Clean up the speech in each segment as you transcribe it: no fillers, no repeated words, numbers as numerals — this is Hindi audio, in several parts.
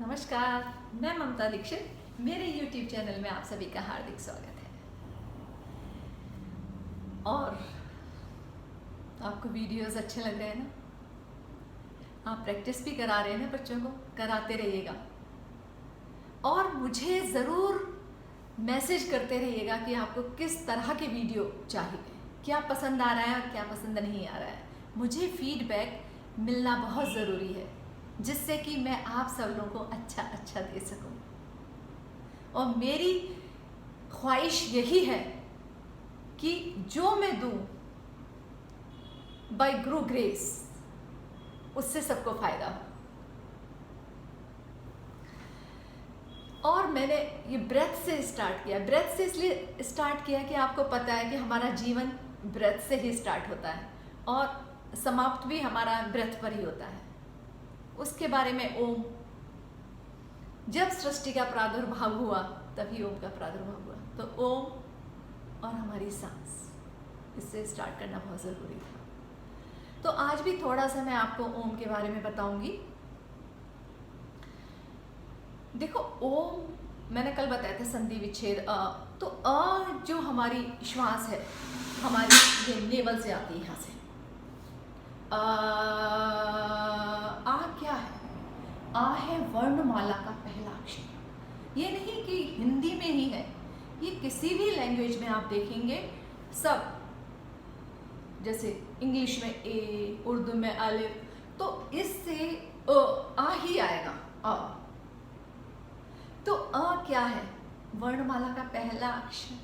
नमस्कार, मैं ममता दीक्षित। मेरे YouTube चैनल में आप सभी का हार्दिक स्वागत है। और आपको वीडियोस अच्छे लग रहे हैं ना? आप प्रैक्टिस भी करा रहे हैं ना बच्चों को? कराते रहिएगा और मुझे ज़रूर मैसेज करते रहिएगा कि आपको किस तरह के वीडियो चाहिए, क्या पसंद आ रहा है और क्या पसंद नहीं आ रहा है। मुझे फीडबैक मिलना बहुत ज़रूरी है, जिससे कि मैं आप सब लोगों को अच्छा दे सकूं। और मेरी ख्वाहिश यही है कि जो मैं दूं बाय गुरु ग्रेस, उससे सबको फायदा हो। और मैंने ये ब्रेथ से स्टार्ट किया। ब्रेथ से इसलिए स्टार्ट किया कि आपको पता है कि हमारा जीवन ब्रेथ से ही स्टार्ट होता है और समाप्त भी हमारा ब्रेथ पर ही होता है। उसके बारे में ओम, जब सृष्टि का प्रादुर्भाव हुआ तभी ओम का प्रादुर्भाव हुआ। तो ओम और हमारी सांस, इससे स्टार्ट करना बहुत ज़रूरी था। तो आज भी थोड़ा सा मैं आपको ओम के बारे में बताऊंगी। देखो, ओम मैंने कल बताया था संधि विच्छेद तो जो हमारी श्वास है, हमारी ये नेवल से आती है, यहाँ से क्या है? आ है वर्णमाला का पहला अक्षर। ये नहीं कि हिंदी में ही है, ये किसी भी लैंग्वेज में आप देखेंगे सब, जैसे इंग्लिश में ए, उर्दू में अलिफ, तो इससे आ ही आएगा। आ तो क्या है? वर्णमाला का पहला अक्षर।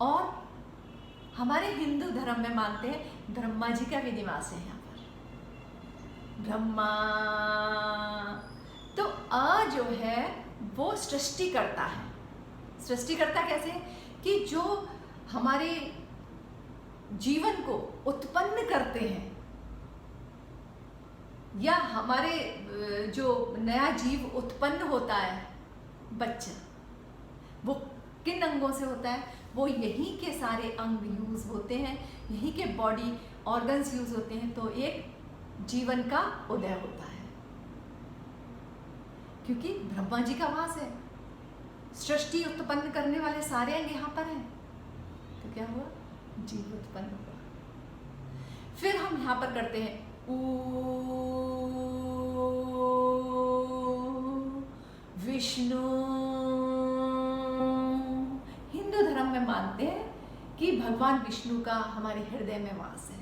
और हमारे हिंदू धर्म में मानते हैं ब्रह्मा जी का भी निवास है यहाँ पर, ब्रह्मा। तो अ जो है वो सृष्टि करता है। सृष्टि करता कैसे? कि जो हमारे जीवन को उत्पन्न करते हैं, या हमारे जो नया जीव उत्पन्न होता है, बच्चा, वो किन अंगों से होता है? वो यहीं के सारे अंग यूज होते हैं, यहीं के बॉडी ऑर्गन्स यूज होते हैं, तो एक जीवन का उदय होता है। क्योंकि ब्रह्मा जी का वास है, सृष्टि उत्पन्न करने वाले सारे अंग यहाँ पर हैं, तो क्या हुआ? जीव उत्पन्न हुआ। फिर हम यहाँ पर करते हैं विष्णु। हिंदू धर्म में मानते हैं कि भगवान विष्णु का हमारे हृदय में वास है।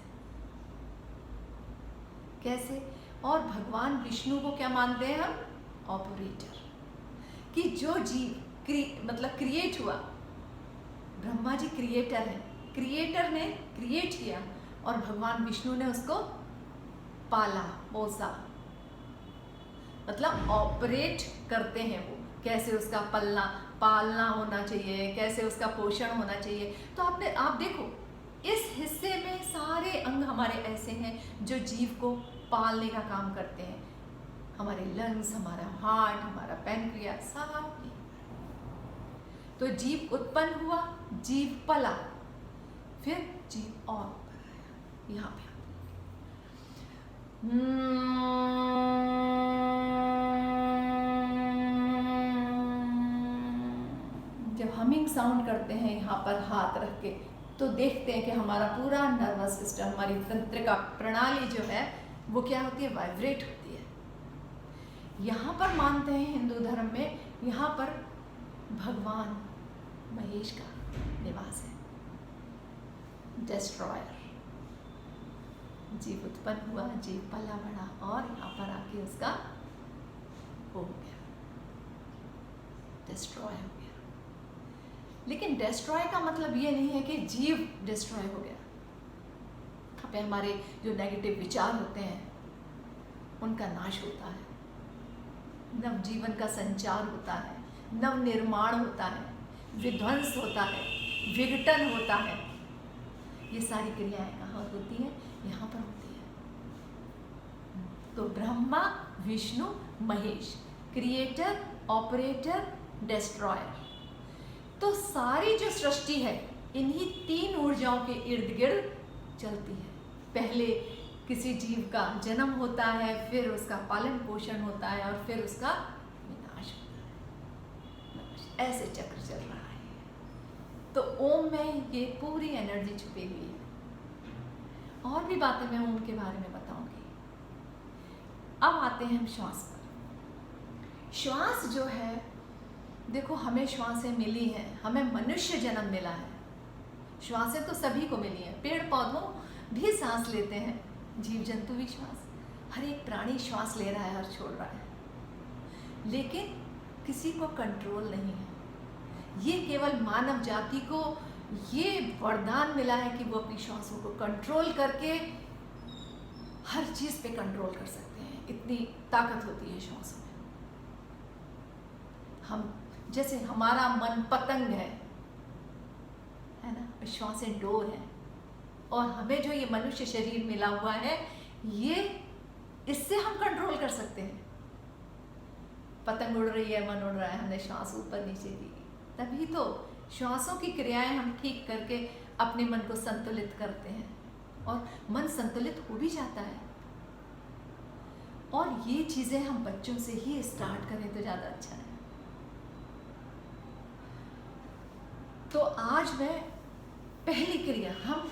कैसे? और भगवान विष्णु को क्या मानते हैं हम? ऑपरेटर। कि जो जीव मतलब क्रिएट हुआ, ब्रह्मा जी क्रिएटर है, क्रिएटर ने क्रिएट किया और भगवान विष्णु ने उसको पाला पोसा, मतलब ऑपरेट करते हैं वो। कैसे उसका पालना होना चाहिए, कैसे उसका पोषण होना चाहिए। तो आप देखो, इस हिस्से में सारे अंग हमारे ऐसे हैं जो जीव को पालने का काम करते हैं। हमारे लंग्स, हमारा हार्ट, हमारा पैनक्रियास, सब। तो जीव उत्पन्न हुआ, जीव पला, फिर जीव और आया यहाँ पे। जब हमिंग साउंड करते हैं यहाँ पर हाथ रख के, तो देखते हैं कि हमारा पूरा नर्वस सिस्टम, हमारी तंत्रिका प्रणाली जो है वो क्या होती है? वाइब्रेट होती है। यहाँ पर मानते हैं हिंदू धर्म में, यहाँ पर भगवान महेश का निवास है, डिस्ट्रॉयर। जीव उत्पन्न हुआ, जीव पला बड़ा और यहाँ पर आके उसका हो गया, डिस्ट्रॉय हो गया। लेकिन डिस्ट्रॉय का मतलब ये नहीं है कि जीव डिस्ट्रॉय हो गया। यहाँ पे हमारे जो नेगेटिव विचार होते हैं उनका नाश होता है, नव जीवन का संचार होता है, नव निर्माण होता है, विध्वंस होता है, विघटन होता है। ये सारी क्रियाएं कहाँ होती हैं? यहाँ पर होती है। तो Brahma, Vishnu, Mahesh, creator, operator, destroyer. तो सारी जो सृष्टि है इन्हीं तीन ऊर्जाओं के इर्द गिर्द चलती है। पहले किसी जीव का जन्म होता है, फिर उसका पालन पोषण होता है और फिर उसका विनाश होता है। ऐसे चक्र चल रहा है। तो ओम में ये पूरी एनर्जी छुपी हुई है। और भी बातें मैं ओम के बारे में बताऊंगी। अब आते हैं हम श्वास पर। श्वास जो है, देखो हमें श्वासें मिली हैं, हमें मनुष्य जन्म मिला है, श्वासें तो सभी को मिली हैं। पेड़ पौधों भी सांस लेते हैं, जीव जंतु भी श्वास, हर एक प्राणी श्वास ले रहा है और छोड़ रहा है, लेकिन किसी को कंट्रोल नहीं है। ये केवल मानव जाति को ये वरदान मिला है कि वो अपनी श्वासों को कंट्रोल करके हर चीज पे कंट्रोल कर सकते हैं। इतनी ताकत होती है श्वासों में। हम जैसे हमारा मन पतंग है ना, श्वासें डोर है, और हमें जो ये मनुष्य शरीर मिला हुआ है, ये इससे हम कंट्रोल कर सकते हैं। पतंग उड़ रही है, मन उड़ रहा है, हमने श्वास ऊपर नीचे की, तभी तो श्वासों की क्रियाएं हम ठीक करके अपने मन को संतुलित करते हैं, और मन संतुलित हो भी जाता है। और ये चीजें हम बच्चों से ही स्टार्ट करें तो ज्यादा अच्छा है। तो आज मैं पहली क्रिया, हम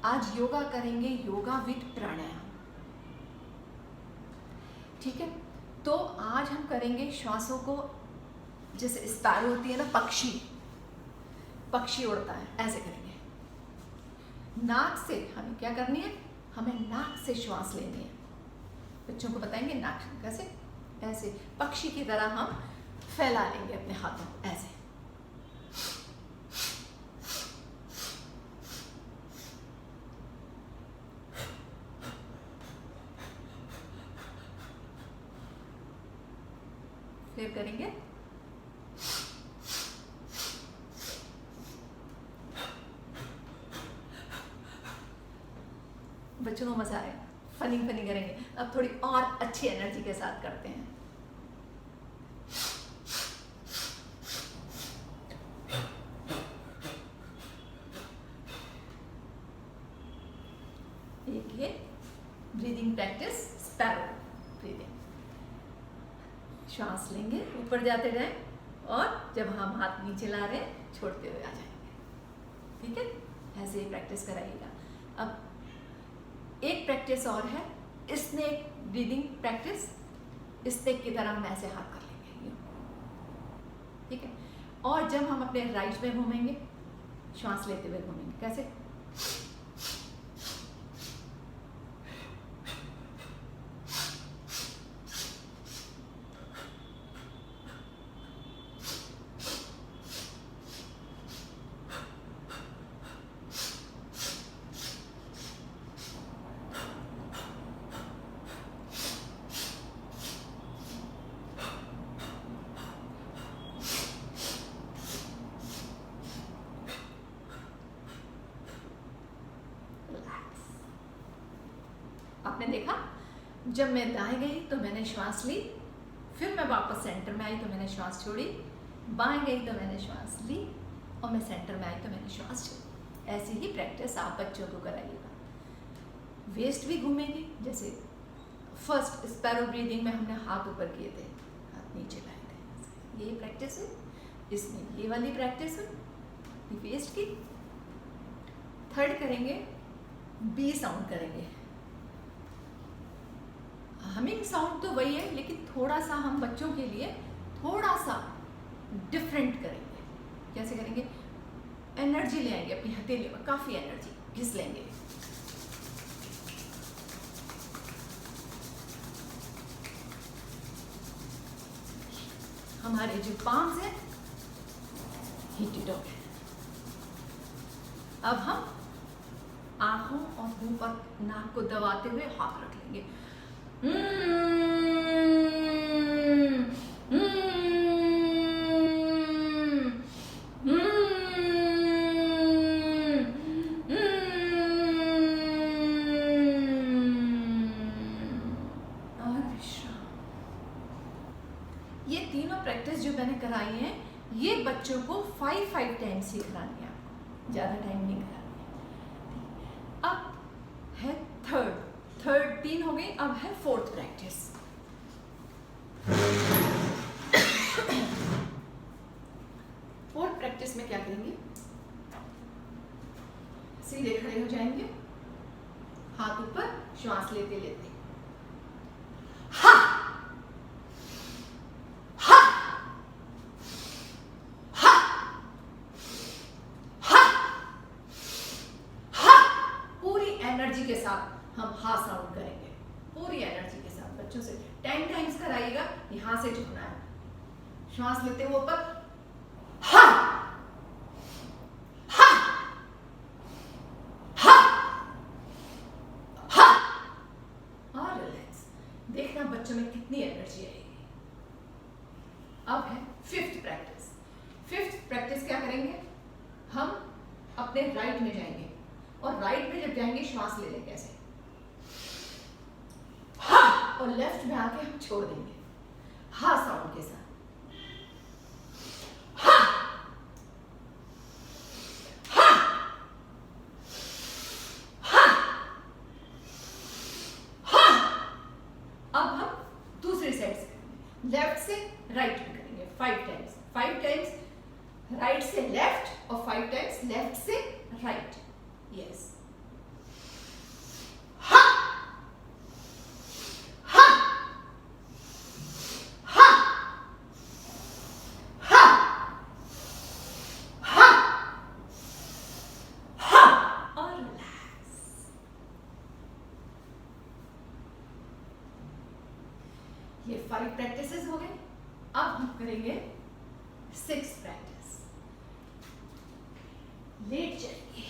आज योगा करेंगे, योगा विद प्राणायाम, ठीक है। तो आज हम करेंगे श्वासों को, जैसे स्पैरो होती है ना, पक्षी उड़ता है, ऐसे करेंगे। नाक से हमें क्या करनी है, हमें नाक से श्वास लेनी है। बच्चों को बताएंगे नाक कैसे, ऐसे पक्षी की तरह हम फैला लेंगे अपने हाथों को, ऐसे। फिर करेंगे बच्चों को मजा आएगा, फनी करेंगे। अब थोड़ी और अच्छी एनर्जी के साथ करते हैं। एक ये ब्रीदिंग प्रैक्टिस, स्पैरो ब्रीदिंग। श्वास लेंगे, ऊपर जाते रहें, और जब हम हाथ नीचे ला रहे हैं, छोड़ते हुए आ जाएंगे, ठीक है। ऐसे ही प्रैक्टिस कराइएगा। अब एक प्रैक्टिस और है, स्नेक ब्रीदिंग प्रैक्टिस। स्नेक की तरह हम ऐसे हाथ कर लेंगे, ठीक है। और जब हम अपने राइट में घूमेंगे, श्वास लेते हुए घूमेंगे, कैसे, आपने देखा, जब मैं दाएं गई तो मैंने श्वास ली, फिर मैं वापस सेंटर में आई तो मैंने श्वास छोड़ी, बाएं गई तो मैंने श्वास ली, और मैं सेंटर में आई तो मैंने श्वास छोड़ी। ऐसी ही प्रैक्टिस आप बच्चों को कराइएगा। वेस्ट भी घूमेंगे, जैसे फर्स्ट स्पैरो ब्रीदिंग में हमने हाथ ऊपर किए थे, हाथ नीचे लाए थे, ये प्रैक्टिस है। इसमें ये वाली प्रैक्टिस है वेस्ट की। थर्ड करेंगे, बी साउंड करेंगे। हमिंग साउंड तो वही है, लेकिन थोड़ा सा हम बच्चों के लिए थोड़ा सा डिफरेंट करेंगे। कैसे करेंगे, एनर्जी ले आएंगे अपनी हथेली में, काफी एनर्जी घिस लेंगे। हमारे जो पाम्स हैं हीटेड हो गए। अब हम आंखों और मुंह पर, नाक को दबाते हुए हाथ रख लेंगे। ये तीनों प्रैक्टिस जो मैंने कराई है, ये बच्चों को 5 टाइम्स ही करानी है, आपको ज्यादा टाइम नहीं करानी है। अब है थर्ड 3 हो गई, अब है फोर्थ प्रैक्टिस। साथ हम हा साउंड करेंगे, पूरी एनर्जी के साथ। बच्चों से 10 टाइम्स कराइएगा, यहां से झुकना है। श्वास लेते हुए ऊपर, हा हा हा हा, और रिलैक्स। देखना बच्चों में कितनी एनर्जी आएगी। अब है फिफ्थ प्रैक्टिस। फिफ्थ प्रैक्टिस क्या करेंगे, हम अपने राइट में जाएंगे, और राइट में जब जाएंगे श्वास ले लेंगे ऐसे, हा, और लेफ्ट में आके हम छोड़ देंगे हा साउंड के साथ। हा हा हा हा। अब हम दूसरी साइड से करेंगे, लेफ्ट से राइट में करेंगे 5 टाइम्स। 5 टाइम्स राइट से लेफ्ट और 5 टाइम्स लेफ्ट से राइट। यस, हा हा हा हा हा हा, और रिलैक्स। ये 5 प्रैक्टिसेस हो गए। अब हम करेंगे 6 प्रैक्टिस। लेट जाइए,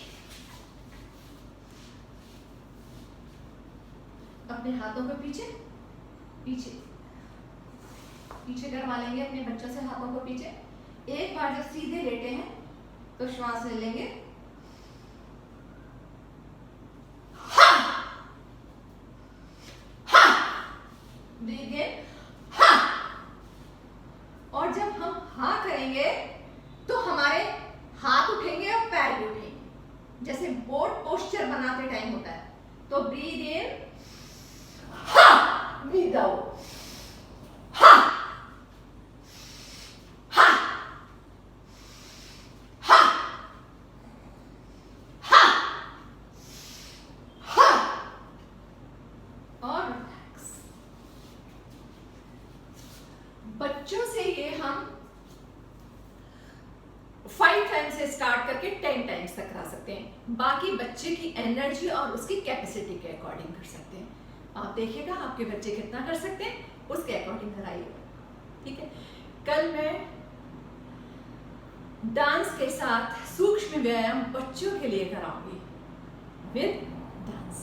अपने हाथों को पीछे पीछे पीछे करवा लेंगे अपने बच्चों से, हाथों को पीछे। एक बार जब सीधे लेटे हैं तो श्वास ले लेंगे, हा हा, ब्रीथ इन, हा, और जब हम हा करेंगे तो हमारे हाथ उठेंगे और पैर भी उठेंगे, जैसे बोट पोस्चर बनाते टाइम होता है। तो ब्रीथ इन, हा, ब्रीथ आउट, हा हा हा हा हा, और रिलैक्स। बच्चों से ये हम 5 टाइम्स से स्टार्ट करके 10 टाइम्स तक करा सकते हैं। बाकी बच्चे की एनर्जी और उसकी कैपेसिटी के अकॉर्डिंग कर सकते हैं। आप देखिएगा आपके बच्चे कितना कर सकते हैं, उसके अकॉर्डिंग कराइएगा। ठीक है, कल मैं डांस के साथ सूक्ष्म व्यायाम बच्चों के लिए कराऊंगी विद डांस।